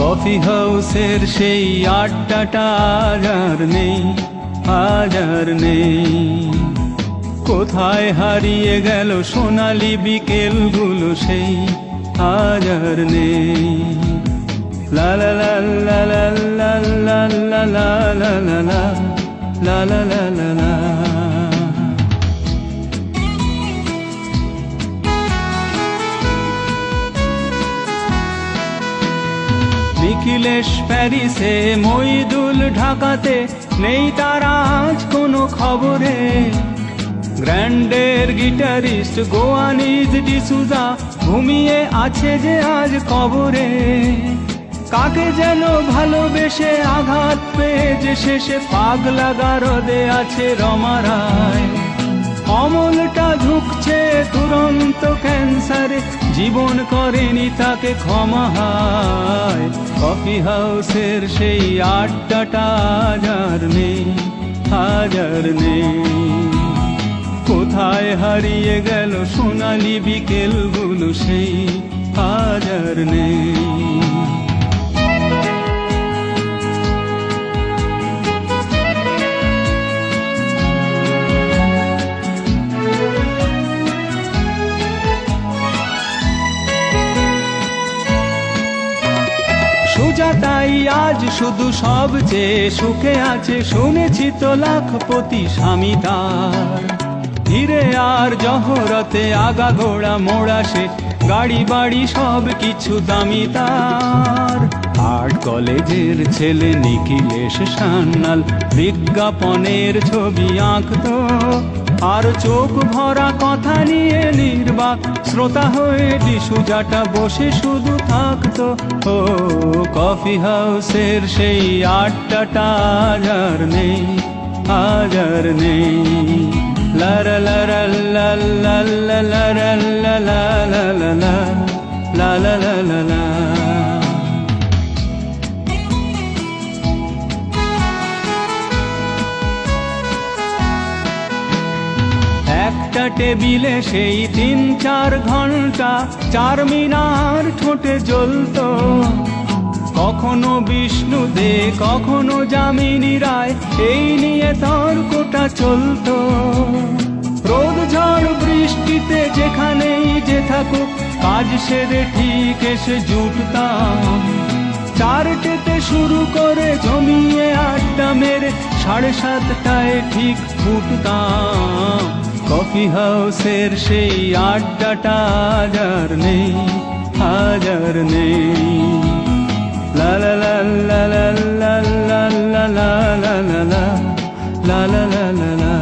Coffee হাউসের সেই আড্ডাটা আজ আর নেই, আজ আর নেই। কোথায় হারিয়ে গেল সোনালি বিকেলগুলো সেই, আজ আর নেই। লা লা লা লা লা লা লা লা লা লা লা লা লা লা লা লা। নিখিলেশ প্যারিসে, মইদুল ঢাকাতে, নেই তার আজ কোনো খবরে। গ্র্যান্ডের গিটারিস্ট গোয়ানিজ ডিসুজা ঘুমিয়ে আছে যে আজ কবরে। কাকে যেন ভালোবেসে আঘাত পেয়ে যে শেষে পাগলা গারদে আছে রমা রায়। অমলটা ঝুঁকছে দুরন্ত ক্যান্সারে, জীবন করেনি তাকে ক্ষমা হায়। কফি হাউসের সেই আড্ডাটা আজ আর নেই, আজ আর নেই। কোথায় হারিয়ে গেল সোনালি বিকেলগুলো সেই, আজ আর নেই। সুজাতাই আজ শুধু সবচেয়ে সুখে আছে, শুনেছি তো লাখপতি স্বামী তার। ধীরে আর জহরতে আগা ঘোড়া মোড়া সে, গাড়ি বাড়ি সব কিছু দামি তার। আর্ট কলেজের ছেলে নিখিলেশ সান্যাল বিজ্ঞাপনের ছবি আঁকতো, আর চোখ ভরা কথা নিয়ে নির্বাক শ্রোতা হয়ে ডিসুজাটা বসে শুধু থাকতো। ও কফি হাউসের সেই আড্ডাটা আজ আর নেই, আজ আর নেই। লা লা লা লা লা লা লা লা লা লা লা লা লা লা লা লা। একটা টেবিলে সেই 3-4 ঘন্টা চারমিনার ঠোঁটে জ্বলতো। কখনো বিষ্ণু দে, কখনো যামিনী রায়, এই নিয়ে তর্কটা চলতো। রোদ ঝড় বৃষ্টিতে যেখানেই যে থাকুক, কাজ সেরে ঠিক এসে জুটতাম। 4টেতে শুরু করে জমিয়ে আড্ডা মেরে 7:30টায় ঠিক ফুটতাম। কফি হাউসের সেই আড্ডাটা আজ আর নেই, আজ আর নেই। লা লা লা লা লা লা লা লা লা লা লা লা লা লা লা।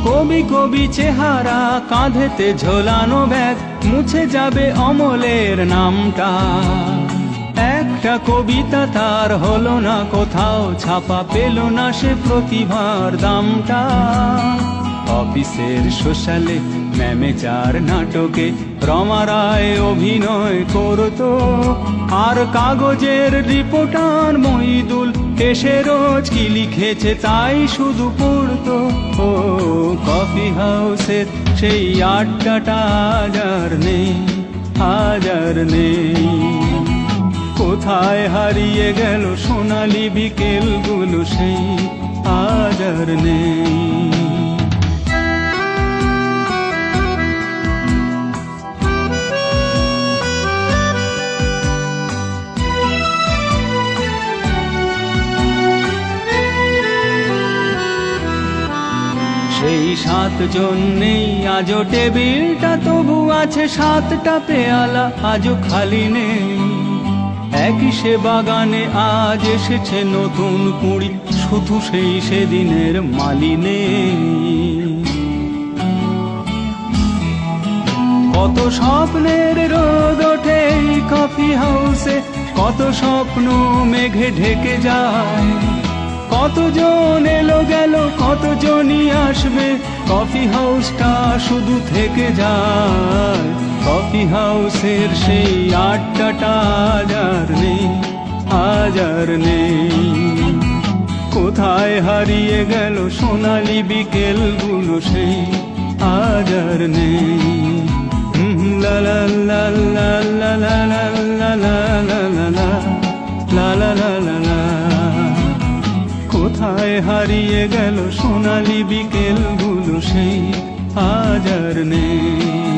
কবি কবি চেহারা, কাঁধেতে ঝোলানো ব্যাগ, মুছে যাবে অমলের নামটা। একটা কবিতা তার হলো না কোথাও ছাপা, পেল না সে প্রতিভার দামটা। অফিসের সোশ্যালে ম্যামেচার নাটকে রমা রায় অভিনয় করতো, আর কাগজের রিপোর্টার মইদুল এসে রোজ কি লিখেছে তাই শুধু পড়তো। ও কফি হাউসের সেই আড্ডাটা আজ আর নেই, আজ আর নেই। কোথায় হারিয়ে গেল সোনালি বিকেলগুলো সেই, আজ আর নেই। সেই 7 জন নেই আজও টেবিলটা, তবু আছে 7টা পেয়ালা আজও খালি নেই। একই সে বাগানে আজ এসেছে নতুন কুঁড়ি, শুধু সেই সেদিনের মালি নেই। কত স্বপ্নের রোদ ওঠে এই কফি হাউসে, কত স্বপ্ন মেঘে ঢেকে যায়। কতজন এলো গেল, কতজনই আসবে, কফি হাউসটা শুধু থেকে যায়। কফি হাউসের সেই আড্ডাটা আজ আর নেই। কোথায় হারিয়ে গেল সোনালি বিকেলগুলো সেই আজ আর নেই। লা লা লা লা লা লা লা লা লা লা লা লা লা লা লা লা। কোথায় হারিয়ে গেল সোনালি বিকেলগুলো সেই আজ আর নেই।